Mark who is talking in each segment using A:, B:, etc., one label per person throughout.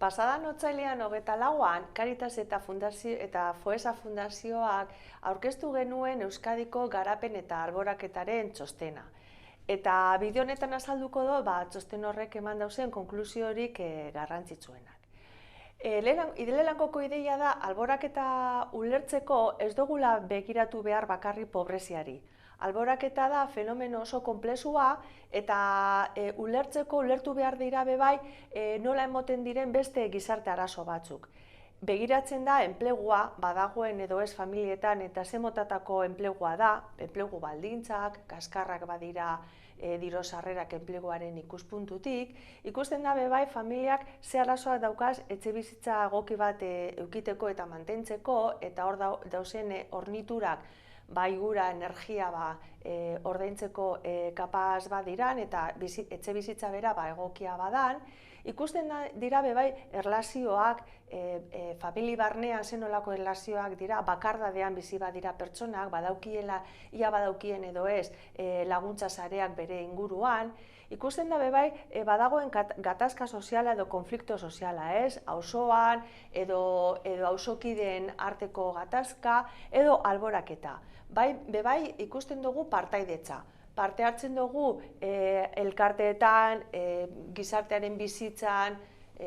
A: Pasadan otsailean 24an, Caritas eta Foessa Fundazioak aurkeztu genuen Euskadiko garapen eta alboraketaren txostena. Eta bideo honetan azalduko do, txosten horrek eman dauzen konklusiorik garrantzitsuenak. Idelelanko ideia da, alboraketa ulertzeko ez dugula begiratu behar bakarri pobreziari. Alboraketa da fenomeno oso konplexua eta ulertu behar dira bebai nola emoten diren beste gizarte arazo batzuk. Begiratzen da enplegua, badagoen edo ez familietan eta ze motatako enplegua da, enplegu baldintzak, kaskarrak badira diru sarrerak enpleguaren ikuspuntutik, ikusten da bebai familiak ze arazoak daukaz etxebizitza egoki bat eukiteko eta mantentzeko, eta hor dauzen horniturak bai gura energia ordaintzeko kapaz badiran eta etxebizitza bera egokia badan. Ikusten dira bebai erlazioak, famili barnean zenolako erlazioak dira, bakardadean bizi badira pertsonak, ia badaukien edo ez laguntza sareak bere inguruan. Ikusten da bebai badagoen gatazka soziala edo konflikto soziala, ez? Auzoan edo auzokideen arteko gatazka edo alboraketa. Bebai ikusten dugu partaidetza. Parte hartzen dugu elkarteetan, gizartearen bizitzan,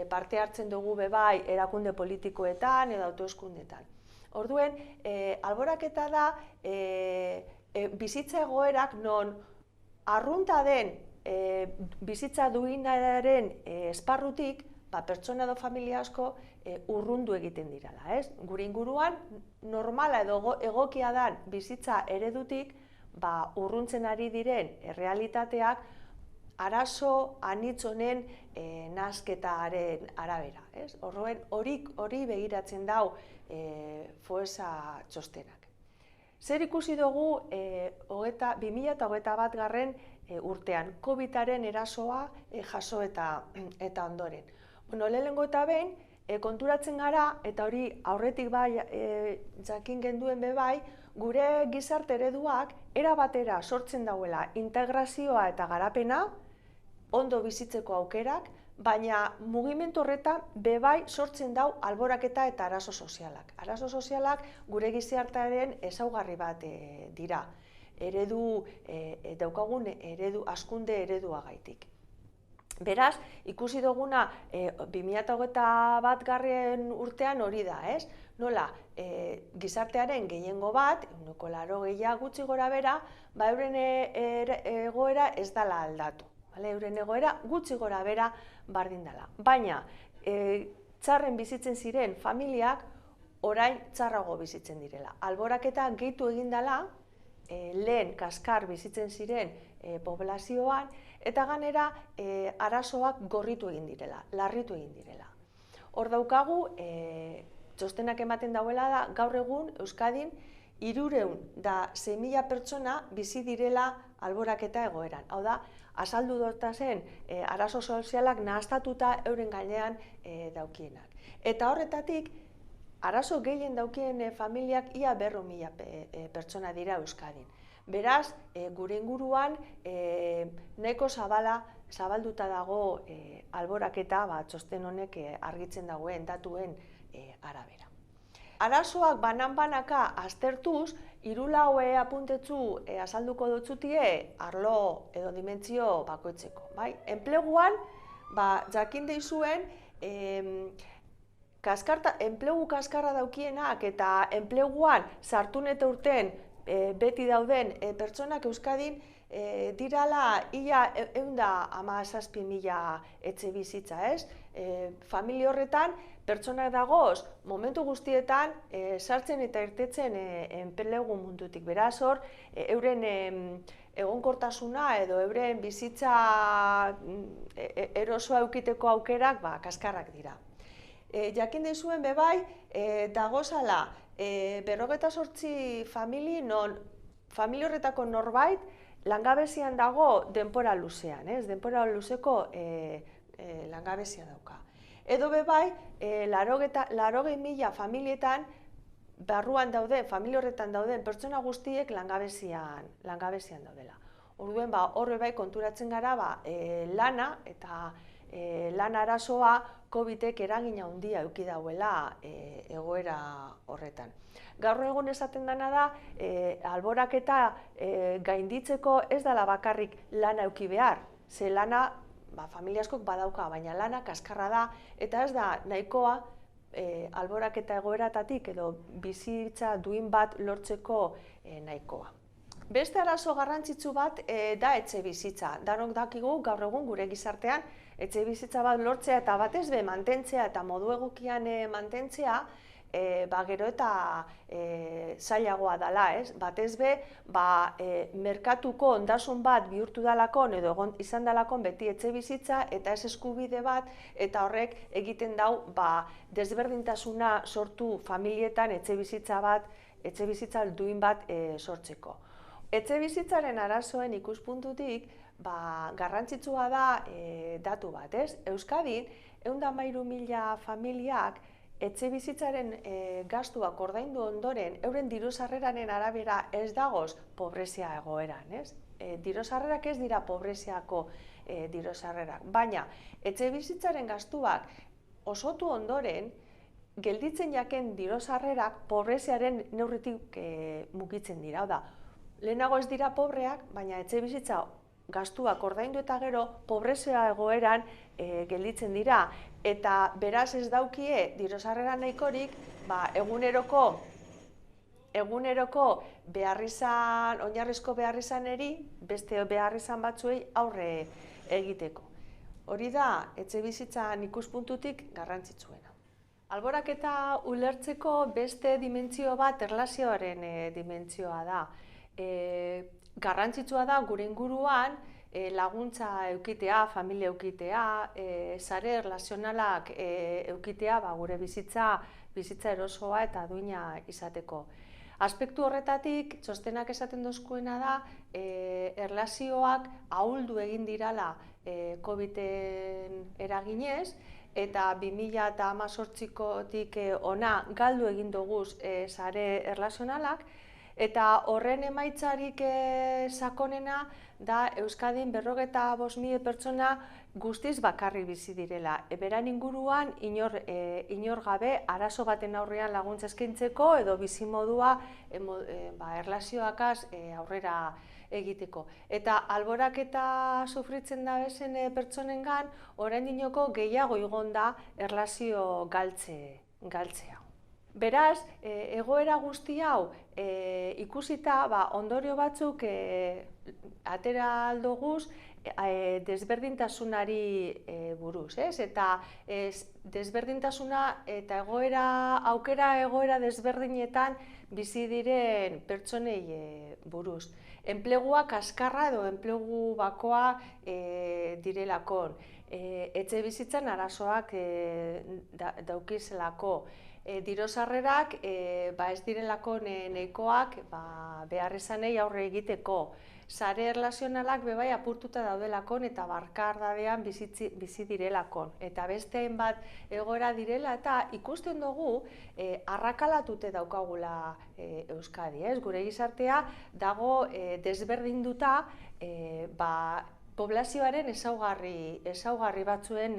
A: parte hartzen dugu bebai erakunde politikoetan edo autoeskundetan. Orduen, alboraketa da bizitza egoerak non arrunta den bizitza duinaren esparrutik, pertsona edo familia asko urrundu egiten dirala. Gure inguruan, normala edo egokia dan bizitza eredutik, urruntzen ari diren errealitateak arazo anitz honen nahasketaren arabera. Hori begiratzen dau Foessa txostenak. Zer ikusi dugu 2021 urtean, COVID-aren erasoa jaso eta ondoren. Lehenengo eta behin, konturatzen gara, eta hori aurretik jakin genduen bebai, gure gizarte ereduak erabatera sortzen dauela integrazioa eta garapena, ondo bizitzeko aukerak, baina mugimendu horretan bebai sortzen dau alboraketa eta arazo sozialak. Arazo sozialak gure gizartearen ezaugarri bat dira, daukagun hazkunde ereduagaitik. Beraz, ikusi duguna 2021 urtean hori da, ez? Nola, gizartearen gehiengo bat, 80% gutxi gora bera, euren egoera ez dala aldatu. Euren egoera gutxi gora bera bardin dala. Baina, txarren bizitzen ziren familiak orain txarrago bizitzen direla. Alboraketa gehitu egin dela, lehen kaskar bizitzen ziren populazioan, eta ganera arazoak gorritu egin direla, larritu egin direla. Hor daukagu, txostenak ematen dauela da, gaur egun Euskadin 306.000 pertsona bizi direla alboraketa egoeran. Hau da, azaldu zen arazo sozialak nahastatuta euren gainean daukienak. Eta horretatik, arazo gehien daukien familiak ia 400.000 pertsona dira Euskadin. Beraz, gure inguruan nahiko zabalduta dago alboraketa txosten honek argitzen dagoen datuen arabera. Arazoak banan-banaka aztertuz, 3 apuntetzu azalduko dutzutie arlo edo dimentsio bakoitzeko. Enpleguan, jakin deizuen, enplegu kaskarra daukienak eta enpleguan sartun eta urten beti dauden pertsonak Euskadin dirala ia 117.000 etxe bizitza, ez? Familia horretan, pertsonak dagoz, momentu guztietan sartzen eta irtetzen enplegu mundutik. Beraz hor, euren egonkortasuna edo euren bizitza erosoa eukiteko aukerak kaskarrak dira. Jakin dizuen bebai, dagozala 58 famili non familia horretako norbait langabezian dago denpora luzean, denpora luzeko langabezia dauka. Edo bebai, 80.000 familietan barruan dauden, familia horretan dauden pertsona guztiek langabezian daudela. Orduen, horre bai konturatzen gara lana eta lan arazoa COVID-ek eragina handia eduki dauela egoera horretan. Gaur egun esaten dena da, alboraketa gainditzeko ez dela bakarrik lana eduki behar, ze lana familia askok badauka, baina lana kaskarra da, eta ez da nahikoa alboraketa egoeratatik edo bizitza duin bat lortzeko nahikoa. Beste arazo garrantzitsu bat da etxe bizitza. Danok dakigu gaur egun gure gizartean etxe bizitza bat lortzea eta batez be mantentzea eta modu egokian mantentzea gero eta zailagoa dela, ez? Batez be, merkatuko ondasun bat bihurtu dalakon edo izan dalakon beti etxe bizitza eta ez eskubide bat eta horrek egiten dau desberdintasuna sortu familietan etxe bizitza duin bat sortzeko. Etxe bizitzaren arazoen ikuspuntutik garrantzitsua da datu bat, ez? Euskadin 113.000 familiak etxe bizitzaren gastuak ordaindu ondoren euren diru-sarreraren arabera ez dagoz pobrezia egoeran, ez? Diru-sarrerak ez dira pobreziako diru-sarrerak, baina etxe bizitzaren gastuak osotu ondoren gelditzen jaken diru-sarrerak pobreziaren neurritik mugitzen dira. Da, lehenago ez dira pobreak, baina etxe bizitza gastuak ordaindu eta gero pobrezia egoeran gelditzen dira. Eta beraz ez daukie diru-sarrera nahikorik eguneroko oinarrizko beharrizaneri beste beharrizan batzuei aurre egiteko. Hori da etxe bizitzan ikuspuntutik garrantzitsuena. Alboraketa ulertzeko beste dimentsio bat erlazioaren dimentsioa da. Garrantzitsua da gure inguruan laguntza eukitea, familia eukitea, sare erlazionalak eukitea gure bizitza erosoa eta duina izateko. Aspektu horretatik, txostenak esaten dozkuena da, erlazioak ahuldu egin dirala COVID-en eraginez, eta 2018tik ona galdu egin doguz sare erlazionalak, eta horren emaitzarik sakonena da Euskadin 45.000 pertsona guztiz bakarrik bizi direla. Beran inguruan inor gabe arazo baten aurrean laguntza eskaintzeko edo bizimodua erlazioakaz aurrera egiteko. Eta alboraketa sufritzen da bezen pertsonengan oraindik gehiago igon da erlazio galtzea. Beraz, egoera guzti hau ikusita ondorio batzuk atera aldoguz desberdintasunari buruz, ez? Eta desberdintasuna eta aukera egoera desberdinetan bizi diren pertsonei buruz. Enplegua kaskarra edo enplegu bakoa direlakon, etxe bizitzan arazoak daukizelako, diru-sarrerak ez direlako nahikoak beharrizanei aurre egiteko, sare erlazionalak bebai apurtuta daudelakon eta barkardadean bizi direlakon. Eta beste hainbat egoera direla eta ikusten dugu arrakalatute daukagula Euskadi. Gure gizartea dago desberdinduta poblazioaren ezaugarri batzuen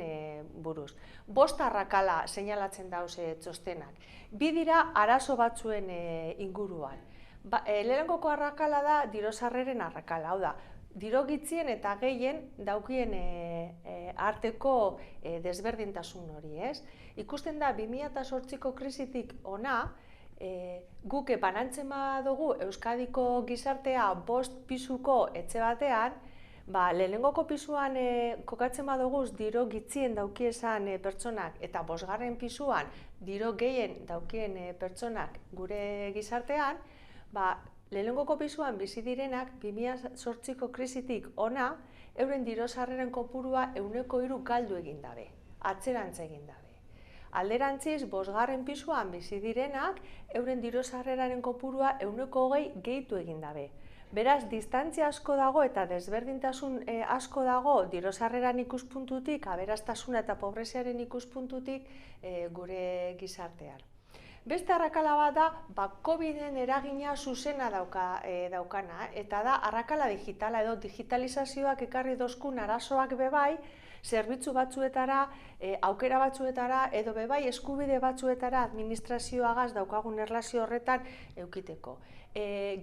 A: buruz. 5 arrakala seinalatzen dauz txostenak. 2 dira arazo batzuen inguruan. Lehenkoko arrakala da diru-sarreren arrakala, hau da, diru gitzien eta gehien daukien arteko desberdintasun hori, ez? Ikusten da 2008ko krisitik ona, guk banantzen badugu Euskadiko gizartea 5 pisuko etxe batean, lehenengoko pisuan kokatzen baduguz diru gitzien daukiezan pertsonak eta 5. pisuan diru gehien daukien pertsonak gure gizartean, lehenengoko pisuan bizi direnak 2008ko krisitik ona euren diru-sarreren kopurua 3% galdu egin dabe, atzerantz egin dabe. Alderantziz, 5. pisuan bizi direnak euren diru-sarreraren kopurua 20% gehitu egin dabe. Beraz, distantzia asko dago eta desberdintasun asko dago diru-sarreran ikuspuntutik, aberastasuna eta pobreziaren ikuspuntutik gure gizartean. Beste arrakala bat da, COVID-en eragina zuzena daukana, eta da arrakala digitala edo digitalizazioak ekarri dozkun arazoak bebai, zerbitzu batzuetara, aukera batzuetara, edo bebai eskubide batzuetara administrazioagaz daukagun erlazio horretan eukiteko.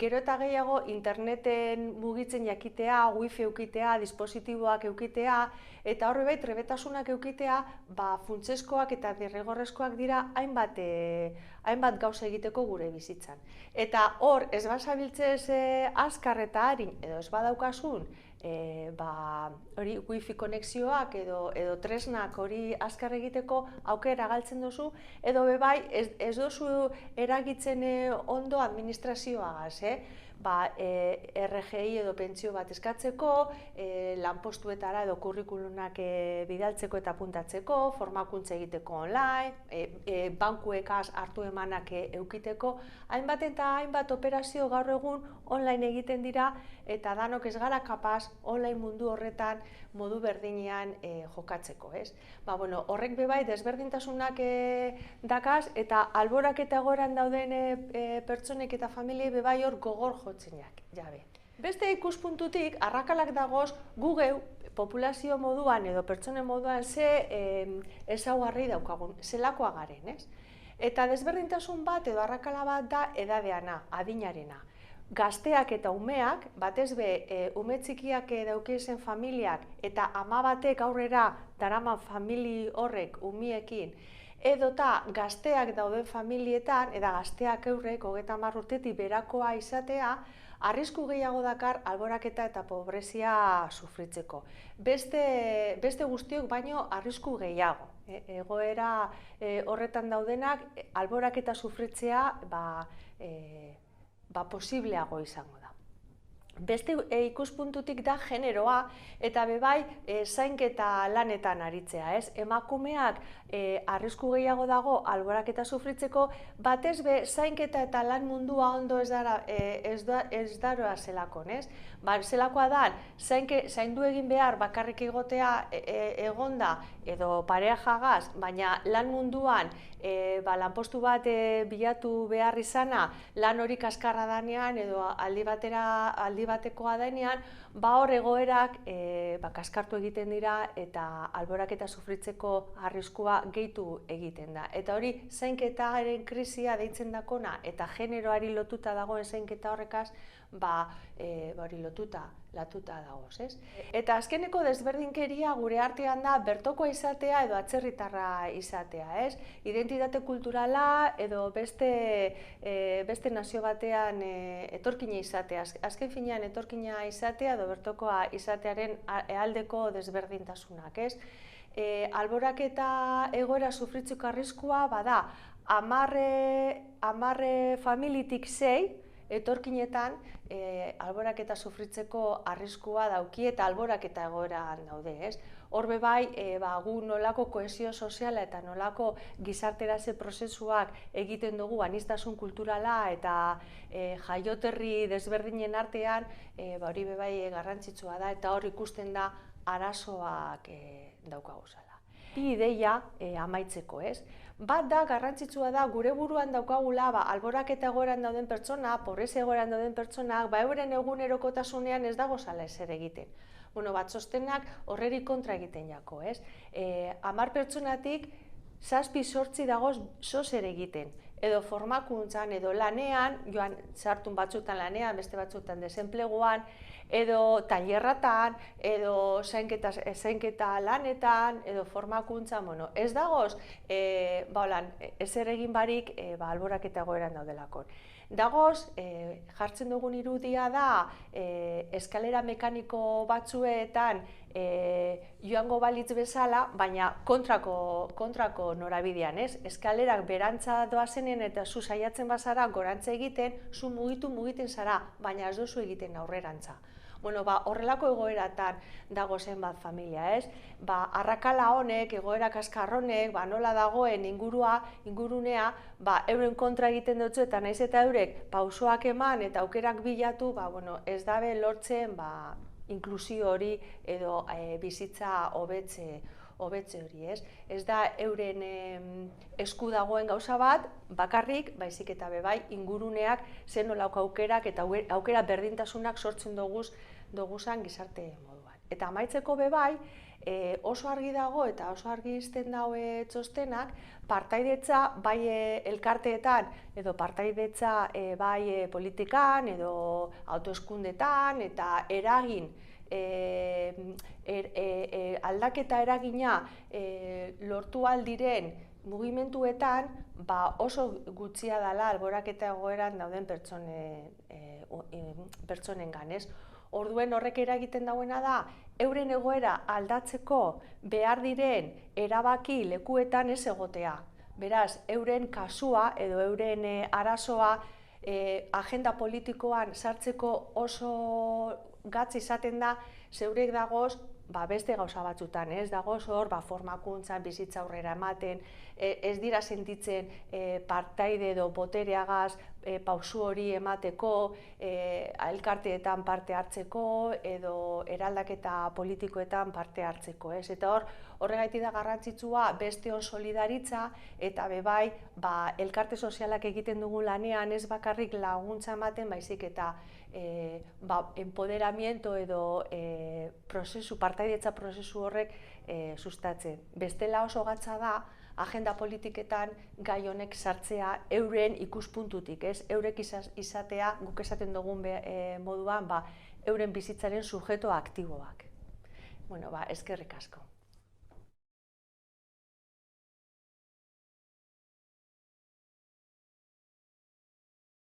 A: Gero eta gehiago interneten mugitzen jakitea, wifi eukitea, dispositiboak eukitea, eta horre bai trebetasunak eukitea, funtsezkoak eta derrigorrezkoak dira hainbat gauza egiteko gure bizitzan. Eta hor, ez bazabiltzez azkar eta harin, edo ez badaukasun, hori wifi konexioak edo tresnak hori azkar egiteko aukera galtzen duzu, edo bebai ez duzu eragitzen ondo administrazioagaz, RGI edo pentsio bat eskatzeko, lanpostuetara edo kurrikulunak bidaltzeko eta apuntatzeko, formakuntza egiteko online, bankuekaz hartu emanak eukiteko, hainbat eta hainbat operazio gaur egun online egiten dira, eta danok ez gara kapaz online mundu horretan modu berdinean jokatzeko. Horrek bebai desberdintasunak dakaz, eta alborak eta egoeran dauden pertsonek eta familiei bebai hor gogor jotzen jabe. Beste ikuspuntutik, arrakalak dagoz gu geu, populazio moduan edo pertsonen moduan ze ezaugarri daukagun, zelakoa garen, ez? Eta desberdintasun bat edo arrakala bat da edadeana, adinarena. Gazteak eta umeak, batez be ume txikiak daukiezen familiak eta ama batek aurrera daraman famili horrek umiekin, edota gazteak dauden familietan, eta gazteak eurrek 30 urtetik berakoa izatea, arrisku gehiago dakar alboraketa eta pobrezia sufritzeko. Beste guztiok baino arrisku gehiago. Egoera horretan daudenak alboraketa sufritzea posibleago izango da. Beste ikuspuntutik da generoa eta bebai zainketa lanetan aritzea, ez? Emakumeak arrisku gehiago dago alboraketa sufritzeko, batez be zainketa eta lan mundua ondo ez daroa zelakon, ez? Zelakoa da, zaindu egin behar bakarrik egotea egonda edo parea jagaz, baina lan munduan lanpostu bat bilatu behar izana, lan hori kaskarra danean edo aldi batekoa denean, hor egoerak kaskartu egiten dira eta alboraketa sufritzeko arriskua gehitu egiten da. Eta hori zainketaren krisia deitzen dakona eta generoari lotuta dagoen zainketa horrekaz, hori lotuta dagoz, ez? Eta azkeneko desberdinkeria gure artean da bertokoa izatea edo atzerritarra izatea, ez? Identitate kulturala edo beste nazio batean etorkina izatea. Azken finean etorkina izatea edo bertokoa izatearen aldeko desberdintasunak, ez? Alboraketa egoera sufritzeko arriskua bada 10 familitik 6 etorkinetan alboraketa sufritzeko arriskua dauki eta alboraketa egoeran daude, ez? Hor bebai, gu nolako kohesio soziala eta nolako gizarteratze prozesuak egiten dugu aniztasun kulturala eta jaioterri desberdinen artean, hori bebai garrantzitsua da eta hor ikusten da arazoak daukaguzala. Bi ideia amaitzeko, ez? Bat da, garrantzitsua da, gure buruan daukagula alboraketa egoeran dauden pertsona, pobrezia egoeran dauden pertsonak, euren egunerokotasunean ez dago zala ezer egiten. Txostenak horreri kontra egiten jako, ez? 10 pertsonatik 7-8 dagoz zozer egiten. Edo formakuntzan, edo lanean, joan sartun batzutan lanean, beste batzutan desenpleguan, edo tailerratan, edo zainketa lanetan, edo formakuntzan, ez dagoz, ezer egin barik alboraketa egoeran daudelakon. Dagoz, jartzen dugun irudia da, eskalera mekaniko batzuetan joango balitz bezala, baina kontrako norabidean, ez? Eskalerak berantza doazenean eta zu saiatzen bazara gorantza egiten, zu mugiten zara, baina ez duzu egiten aurrerantza. Horrelako egoeratan dago zenbat familia, ez? Arrakala honek, egoera kaskar honek, nola dagoen ingurunea, euren kontra egiten dutzu eta naiz eta eurek pausoak eman eta aukerak bilatu, ez dabe lortzen inklusio hori edo bizitza hobetze hori, ez? Ez da euren esku dagoen gauza bat, bakarrik, baizik eta bebai inguruneak zen nolako aukerak eta aukera berdintasunak sortzen doguzan gizarte moduan. Eta amaitzeko bebai, oso argi dago eta oso argi izten daue txostenak, partaidetza bai elkarteetan edo partaidetza bai politikan edo autoeskundetan eta eragin aldaketa eragina lortu aldiren mugimenduetan oso gutxia dela alboraketa egoeran dauden pertsonengan, ez? Orduen horrek eragiten dauena da, euren egoera aldatzeko behar diren erabaki lekuetan ez egotea. Beraz, euren kasua edo euren arazoa agenda politikoan sartzeko oso gatz izaten da, zeurek dagoz beste gauza batzutan, ez dagoz hor formakuntzan bizitza aurrera ematen, ez dira sentitzen partaide edo botereagaz pausu hori emateko, elkarteetan parte hartzeko edo eraldaketa politikoetan parte hartzeko, ez? Eta horregaitik da garrantzitsua besteon solidaritza eta bebai elkarte sozialak egiten dugun lanean ez bakarrik laguntza ematen, baizik eta empoderamiento edo partaidetza prozesu horrek sustatzen. Bestela oso gatza da agenda politiketan gai honek sartzea euren ikuspuntutik, ez? Eurek izatea, guk esaten dugun moduan, euren bizitzaren sujeto aktiboak. Bueno, eskerrik asko.